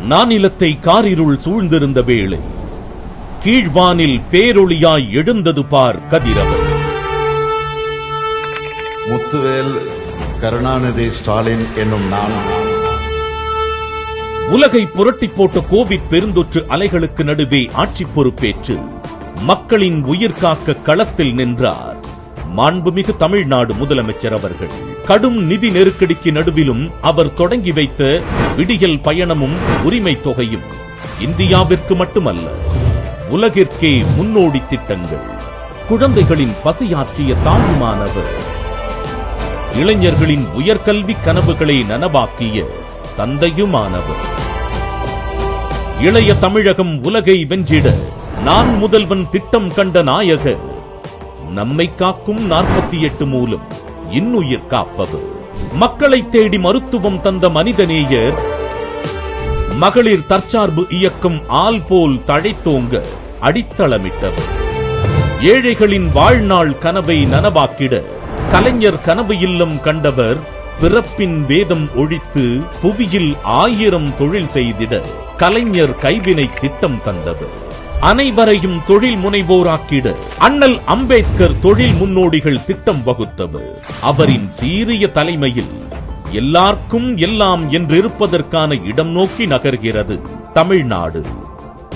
நானிலத்தை காரிருள் சூழ்ந்திருந்த வேளை கீழ்வானில் பேரொளியாய் எழுந்தது பார் கதிரவன். முத்துவேல் கருணாநிதி ஸ்டாலின் என்னும் நான் உலகை புரட்டி போட்ட கோவிட் பெருந்தொற்று அலைகளுக்கு நடுவே ஆட்சி பொறுப்பேற்று மக்களின் உயிர் காக்க களத்தில் நின்றார் மாண்புமிகு தமிழ்நாடு முதலமைச்சர் அவர்கள். கடும் நிதி நெருக்கடிக்கு நடுவிலும் அவர் தொடங்கி வைத்த விடியல் பயணமும் உரிமை தொகையும் இந்தியாவிற்கு மட்டுமல்ல உலகிற்கே முன்னோடி திட்டங்கள். குழந்தைகளின் பசியாற்றிய தாயுமானவர், இளைஞர்களின் உயர்கல்வி கனவுகளை நனவாக்கிய தந்தையுமானவர். இளைய தமிழகம் உலகை வென்றிட நான் முதல்வன் திட்டம் கண்ட நாயகர். நம்மை காக்கும் 48 மூலம் இன்னுயிர் காப்பவர். மக்களை தேடி மருத்துவம் தந்த மனிதநேயர். மகளிர் தற்சார்பு இயக்கம் ஆல் போல் தழைத்தோங்க அடித்தளமிட்டவர். ஏழைகளின் வாழ்நாள் கனவை நனவாக்கிட கலைஞர் கனவு இல்லம் கண்டவர். பிறப்பின் வேதம் ஒழித்து புவியில் 1000 தொழில் செய்திட கலைஞர் கைவினை திட்டம் தந்தவர். அனைவரையும் தொழில் முனைவோராக்கிட அண்ணல் அம்பேத்கர் தொழில் முன்னோடிகள் திட்டம் வகுத்தவர். அவரின் சீரிய தலைமையில் எல்லாருக்கும் எல்லாம் என்றிருப்பதற்கான இடம் நோக்கி நகர்கிறது தமிழ்நாடு.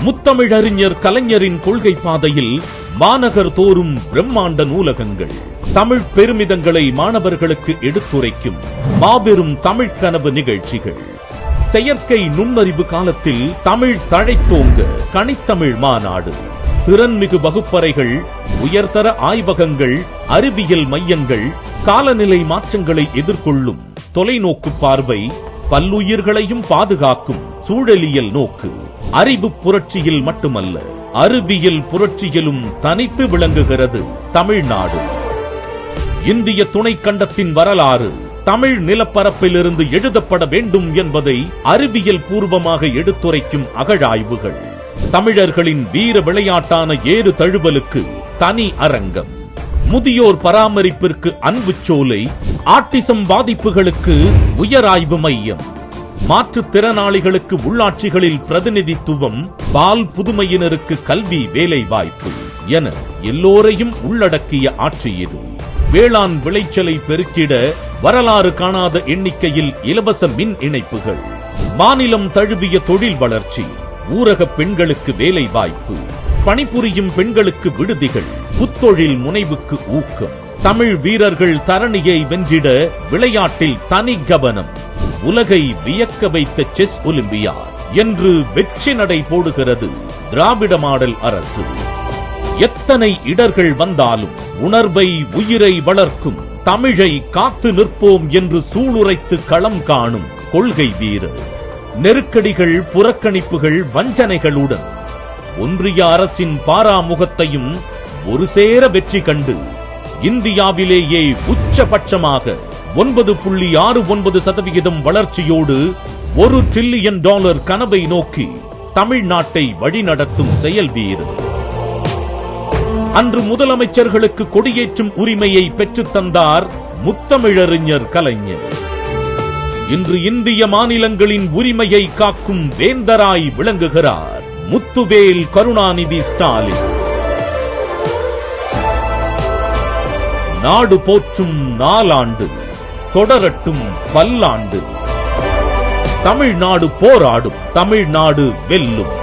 முத்தமிழறிஞர் கலைஞரின் கொள்கை பாதையில் மாநகர் தோறும் பிரம்மாண்ட நூலகங்கள், தமிழ் பெருமிதங்களை மாணவர்களுக்கு எடுத்துரைக்கும் மாபெரும் தமிழ் கனவு நிகழ்ச்சிகள். செயற்கை நுண்ணறிவு காலத்தில் தமிழ் தழைத்தோங்க கனித்தமிழ் மாநாடு. திறன்மிகு வகுப்பறைகள், உயர்தர ஆய்வகங்கள், அறிவியல் மையங்கள், காலநிலை மாற்றங்களை எதிர்கொள்ளும் தொலைநோக்கு பார்வை, பல்லுயிர்களையும் பாதுகாக்கும் சூழலியல் நோக்கு. அறிவு புரட்சியில் மட்டுமல்ல அறிவியல் புரட்சியிலும் தனித்து விளங்குகிறது தமிழ்நாடு. இந்திய துணைக்கண்டத்தின் வரலாறு தமிழ் நிலப்பரப்பிலிருந்து எழுதப்பட வேண்டும் என்பதை அறிவியல் பூர்வமாக எடுத்துரைக்கும் அகழாய்வுகள். தமிழர்களின் வீர விளையாட்டான ஏறு தழுவலுக்கு தனி அரங்கம், முதியோர் பராமரிப்பிற்கு அன்பு சோலை, ஆட்டிசம் பாதிப்புகளுக்கு உயராய்வு மையம், மாற்றுத்திறனாளிகளுக்கு உள்ளாட்சிகளில் பிரதிநிதித்துவம், பால் புதுமையினருக்கு கல்வி வேலை வாய்ப்பு என எல்லோரையும் உள்ளடக்கிய ஆட்சி இது. வேளாண் விளைச்சலை பெருக்கிட வரலாறு காணாத எண்ணிக்கையில் இலவச மின் இணைப்புகள், மாநிலம் தழுவிய தொழில் வளர்ச்சி, ஊரக பெண்களுக்கு வேலை வாய்ப்பு, பணிபுரியும் பெண்களுக்கு விடுதிகள், புத்தொழில் முனைவுக்கு ஊக்கம், தமிழ் வீரர்கள் தரணியை வென்றிட விளையாட்டில் தனி கவனம், உலகை வியக்க வைத்த செஸ் ஒலிம்பியாட் என்று வெற்றி நடை போடுகிறது திராவிட மாடல் அரசு. எத்தனை இடர்கள் வந்தாலும் உணர்வை உயிரை வளர்க்கும் தமிழை காத்து நிற்போம் என்று சூளுரைத்து களம் காணும் கொள்கை வீரர். நெருக்கடிகள், புறக்கணிப்புகள், வஞ்சனைகளுடன் ஒன்றிய அரசின் பாராமுகத்தையும் ஒரு சேர வெற்றி கண்டு இந்தியாவிலேயே உச்சபட்சமாக 9.69% வளர்ச்சியோடு $1 டிரில்லியன் கனவை நோக்கி தமிழ்நாட்டை வழிநடத்தும் செயல் வீரர். அன்று முதலமைச்சர்களுக்கு கொடியேற்றும் உரிமையை பெற்றுத் தந்தார் முத்தமிழறிஞர் கலைஞர். இன்று இந்திய மாநிலங்களின் உரிமையை காக்கும் வேந்தராய் விளங்குகிறார் முத்துவேல் கருணாநிதி ஸ்டாலின். நாடு போற்றும் 4 ஆண்டு, தொடரட்டும் பல்லாண்டு. தமிழ்நாடு போராடும், தமிழ்நாடு வெல்லும்.